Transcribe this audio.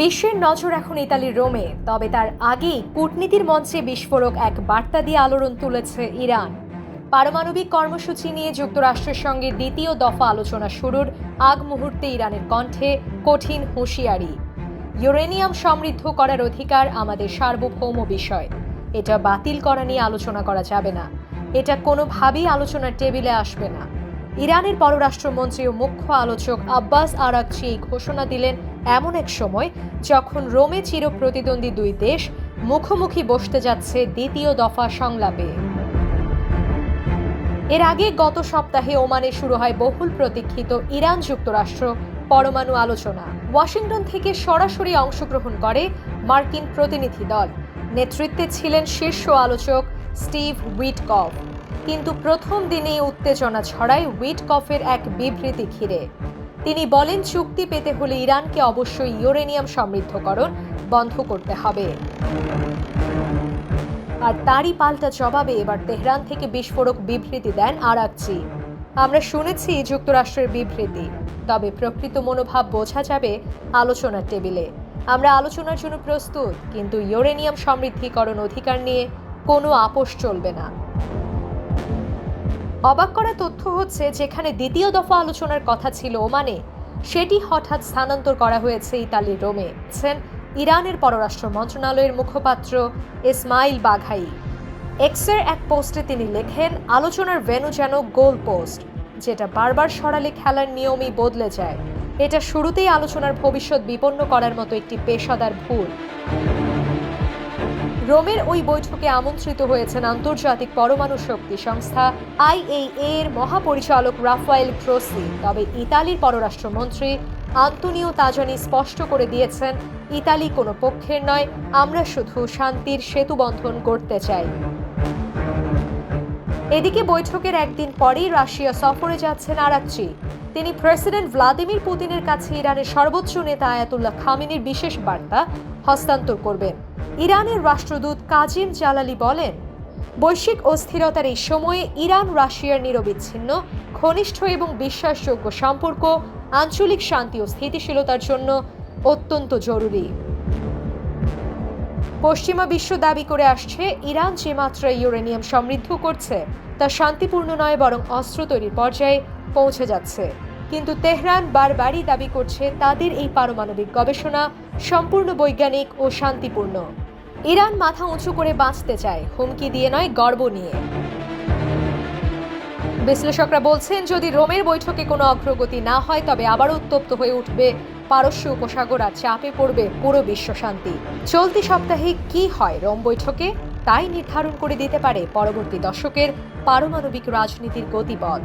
বিশ্বের নজর এখন ইতালির রোমে। তবে তার আগেই কূটনীতির মঞ্চে বিস্ফোরক এক বার্তা দিয়ে আলোড়ন তুলেছে ইরান। পারমাণবিক কর্মসূচি নিয়ে যুক্তরাষ্ট্রের সঙ্গে দ্বিতীয় দফা আলোচনা শুরুর আগ মুহূর্তে ইরানের কণ্ঠে কঠিন হুঁশিয়ারি। ইউরেনিয়াম সমৃদ্ধ করার অধিকার আমাদের সার্বভৌম বিষয়। এটা বাতিল করা নিয়ে আলোচনা করা যাবে না। এটা কোনোভাবেই আলোচনার টেবিলে আসবে না। ইরানের পররাষ্ট্রমন্ত্রী ও মুখ্য আলোচক আব্বাস আরাগচি এই ঘোষণা দিলেন এমন এক সময় যখন রোমে চিরপ্রতিদ্বন্দ্বী দুই দেশ মুখোমুখি বসতে যাচ্ছে দ্বিতীয় দফা সংলাপে। এর আগে গত সপ্তাহে ওমানে শুরু হয় বহুল প্রতীক্ষিত ইরান যুক্তরাষ্ট্র পরমাণু আলোচনা। ওয়াশিংটন থেকে সরাসরি অংশগ্রহণ করে মার্কিন প্রতিনিধি দল। নেতৃত্বে ছিলেন শীর্ষ আলোচক স্টিভ উইটকফ। কিন্তু প্রথম দিনেই উত্তেজনা ছড়ায় উইটকফের এক বিবৃতি ঘিরে। তিনি বলেন, চুক্তি পেতে হলে ইরানকে অবশ্যই ইউরেনিয়াম সমৃদ্ধকরণ বন্ধ করতে হবে। আর তারই পাল্টা জবাবে এবার তেহরান থেকে বিস্ফোরক বিবৃতি দেন আরাগচি। আমরা শুনেছি যুক্তরাষ্ট্রের বিবৃতি, তবে প্রকৃত মনোভাব বোঝা যাবে আলোচনার টেবিলে। আমরা আলোচনার জন্য প্রস্তুত, কিন্তু ইউরেনিয়াম সমৃদ্ধিকরণ অধিকার নিয়ে কোনো আপোষ চলবে না। অবাক করা তথ্য হচ্ছে, যেখানে দ্বিতীয় দফা আলোচনার কথা ছিল ওমানে, সেটি হঠাৎ স্থানান্তর করা হয়েছে ইতালির রোমে। ইরানের পররাষ্ট্র মন্ত্রণালয়ের মুখপাত্র ইসমাইল বাঘাই এক্সের এক পোস্টে তিনি লেখেন, আলোচনার ভেন্যু যেন গোল পোস্ট, যেটা বারবার সরালে খেলার নিয়মই বদলে যায়। এটা শুরুতেই আলোচনার ভবিষ্যৎ বিপন্ন করার মতো একটি পেশাদার ভুল। রোমের ওই বৈঠকে আমন্ত্রিত হয়েছেন আন্তর্জাতিক পরমাণু শক্তি সংস্থা IAEA এর মহাপরিচালক রাফায়েল গ্রোসি। তবে ইতালির পররাষ্ট্রমন্ত্রী আন্তোনিও তাজানি স্পষ্ট করে দিয়েছেন, ইতালি কোনো পক্ষের নয়, আমরা শুধু শান্তির সেতু বন্ধন করতে চাই। এদিকে বৈঠকের একদিন পরেই রাশিয়া সফরে যাচ্ছেন আরাগচি। তিনি প্রেসিডেন্ট ভ্লাদিমির পুতিনের কাছে ইরানের সর্বোচ্চ নেতা আয়াতুল্লাহ খামেনির বিশেষ বার্তা হস্তান্তর করবেন। ইরানের রাষ্ট্রদূত কাজিম জালালি বলেন, বৈশ্বিক অস্থিরতার এই সময়ে ইরান রাশিয়ার নিরবিচ্ছিন্ন, ঘনিষ্ঠ এবং বিশ্বাসযোগ্য সম্পর্ক আঞ্চলিক শান্তি ও স্থিতিশীলতার জন্য অত্যন্ত জরুরি। পশ্চিমা বিশ্ব দাবি করে আসছে, ইরান যে মাত্রায় ইউরেনিয়াম সমৃদ্ধ করছে তা শান্তিপূর্ণ নয়, বরং অস্ত্র তৈরির পর্যায়ে পৌঁছে যাচ্ছে। কিন্তু তেহরান বারবারই দাবি করছে তাদের এই পারমাণবিক গবেষণা সম্পূর্ণ বৈজ্ঞানিক ও শান্তিপূর্ণ। ইরান মাথা উঁচু করে বাঁচতে চায়, হুমকি দিয়ে নয়, গর্ব নিয়ে। বিশ্লেষকরা বলছেন, যদি রোমের বৈঠকে কোনো অগ্রগতি না হয়, তবে আবারও উত্তপ্ত হয়ে উঠবে পারস্য উপসাগর, আর চাপে পড়বে পুরো বিশ্ব শান্তি। চলতি সপ্তাহে কি হয় রোম বৈঠকে, তাই নির্ধারণ করে দিতে পারে পরবর্তী দশকের পারমাণবিক রাজনীতির গতিপথ।